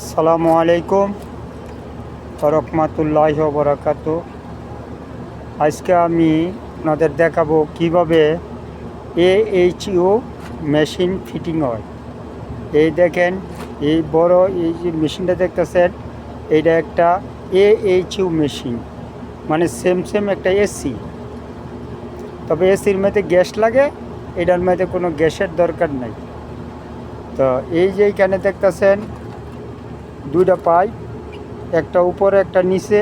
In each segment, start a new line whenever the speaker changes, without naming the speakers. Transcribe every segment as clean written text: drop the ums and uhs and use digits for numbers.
আসসালামু আলাইকুম রহমতুল্লাহি ওয়া বারাকাতুহু। আজকে আমি আপনাদের দেখাবো কিভাবে AHU মেশিন ফিটিং হয়। এই দেখেন, এই বড় এই যে মেশিনটা দেখতেছেন, এইটা একটা AHU মেশিন, মানে সেম একটা এসি। তবে এসির মধ্যে গ্যাস লাগে, এটার মধ্যে কোনো গ্যাসের দরকার নাই। তো এই যে এখানে দেখতেছেন দুইটা পাইপ, একটা উপরে একটা নিচে।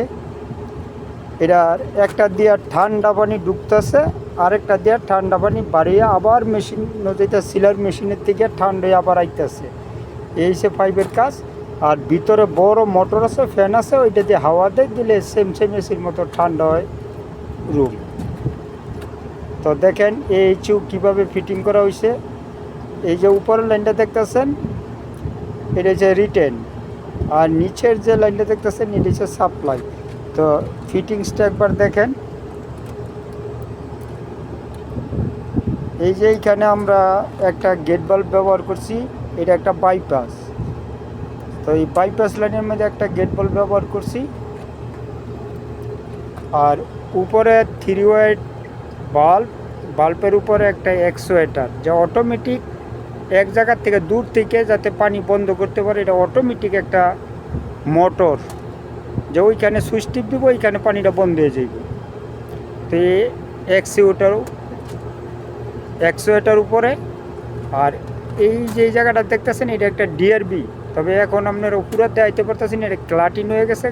এটার একটা দিয়ে ঠান্ডা পানি ঢুকতেছে, আরেকটা দিয়ে ঠান্ডা পানি বাড়িয়ে আবার মেশিন নদীতে সিলার মেশিনের থেকে ঠান্ডা আবার আইতেছে। এই সে পাইপের কাজ। আর ভিতরে বড় মোটর আছে, ফ্যান আছে, ওইটা দিয়ে হাওয়া দেয়, দিলে সেম এসির মতো ঠান্ডা হয় রুম। তো দেখেন AHU কীভাবে ফিটিং করা হয়েছে। এই যে উপরের লাইনটা দেখতেছেন, এটা হচ্ছে রিটেন, আর নিচের যে লাইনটা দেখতেছেন এটা হচ্ছে সাপ্লাই। তো ফিটিংসটা একবার দেখেন। এই যে এইখানে আমরা একটা গেট বাল্ব ব্যবহার করছি, এটা একটা বাইপাস। তো এই বাইপাস লাইনের মধ্যে একটা গেট বাল্ব ব্যবহার করছি। আর উপরে 3 ওয়াট বাল্বের উপরে একটা অ্যাকচুয়েটার, যা অটোমেটিক এক জায়গার থেকে দূর থেকে যাতে পানি বন্ধ করতে পারে, এটা অটোমেটিক একটা মোটর, যে ওইখানে সুইচ টিপ দিব, ওইখানে পানিটা বন্ধ হয়ে যাবে। তো এই অ্যাকচুয়েটার উপরে। আর এই যে জায়গাটা দেখতেছেন, এটা একটা ডিআরবি। তবে এখন আপনার পুরো দেখাইতে পারতেছি না, এটা ক্লাটিন হয়ে গেছে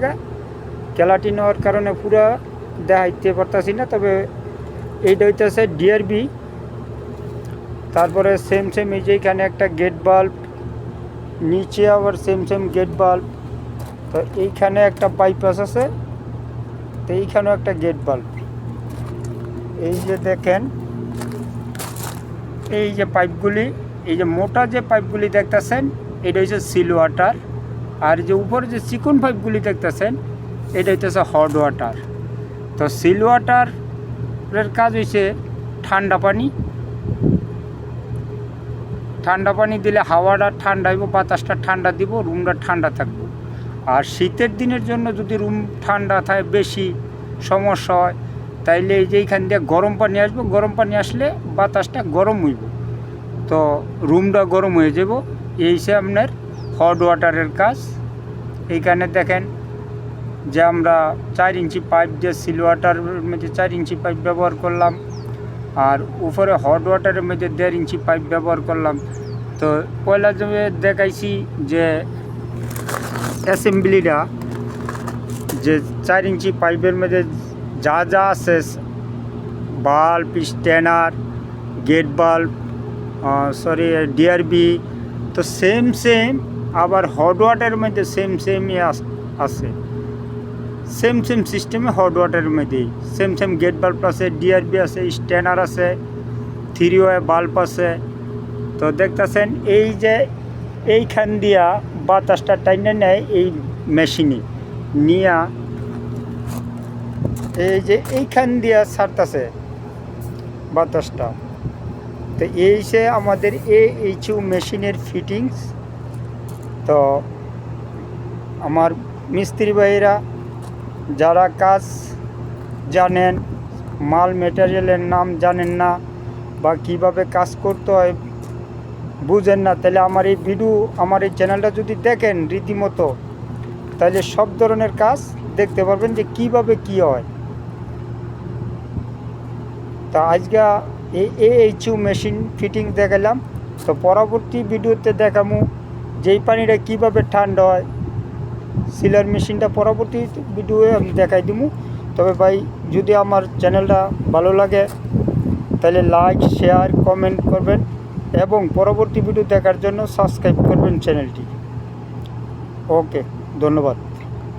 ক্লাটিন হওয়ার কারণে পুরো দেখাইতে পারতেছি না। তবে এইটা হইতেছে ডিআরবি। তারপরে সেম এই যে এখানে একটা গেট বাল্ব, নিচে আবার সেম গেট বাল্ব। তো এইখানে একটা বাইপাস আছে, তো এইখানেও একটা গেট বাল্ব। এই যে দেখেন, এই যে পাইপগুলি, এই যে মোটা যে পাইপগুলি দেখতেছেন, এটা হচ্ছে সিল ওয়াটার। আর যে উপরে যে চিকন পাইপগুলি দেখতেছেন, এটা হইতেছে হট ওয়াটার। তো সিল ওয়াটারের কাজ হয়েছে ঠান্ডা পানি দিলে হাওয়াটা ঠান্ডা হইব, বাতাসটা ঠান্ডা দিব, রুমটা ঠান্ডা থাকবে। আর শীতের দিনের জন্য যদি রুম ঠান্ডা থাকে, বেশি সমস্যা হয়, তাইলে এই যে এইখান দিয়ে গরম পানি আসবে, গরম পানি আসলে বাতাসটা গরম হইব, তো রুমটা গরম হয়ে যাব। এই সে আপনার হট ওয়াটারের কাজ। এইখানে দেখেন যে আমরা 4 ইঞ্চি পাইপ দিয়ে সিল ওয়াটারের মধ্যে 4 ইঞ্চি পাইপ ব্যবহার করলাম, আর উপরে হট ওয়াটারের মধ্যে 1.5 ইঞ্চি পাইপ ব্যবহার করলাম। তো পয়লা যে দেখাইছি যে অ্যাসেম্বলিটা, যে 4 ইঞ্চি পাইপের মধ্যে যা আছে, bulb, stainer, gate bulb, DRB, তো সেম আবার হট ওয়াটারের মধ্যে সেমই আছে। সেম সিস্টেমে হট ওয়াটারের মধ্যেই সেম গেট বাল্ব আছে, ডিআরবি আছে, স্ট্যানার আছে, 3 ওয়ে বাল্ব আছে। তো দেখতেছেন এই যে এইখান দিয়া বাতাসটা টাইনে নেয় এই মেশিনে নিয়া, এই যে এইখান দিয়া ছাড়তেছে বাতাসটা। তো এই সে আমাদের AHU মেশিনের ফিটিংস। তো আমার মিস্ত্রি ভাইরা যারা কাজ জানেন, মাল মেটেরিয়ালের নাম জানেন না, বা কিভাবে কাজ করতে হয় বুঝেন না, তাহলে আমার এই চ্যানেলটা যদি দেখেন রীতিমতো, তাহলে সব ধরনের কাজ দেখতে পারবেন যে কিভাবে কি হয়। তা আজকে এই AHU মেশিন ফিটিং দেখালাম। তো পরবর্তী ভিডিওতে দেখামু যেই পানিটা কিভাবে ঠান্ডা হয়, সিলার মেশিনটা পরবর্তী ভিডিওয়ে আমি দেখাই দিব। তবে ভাই, যদি আমার চ্যানেলটা ভালো লাগে তাহলে লাইক, শেয়ার, কমেন্ট করবেন, এবং পরবর্তী ভিডিও দেখার জন্য সাবস্ক্রাইব করবেন চ্যানেলটি। ওকে, ধন্যবাদ।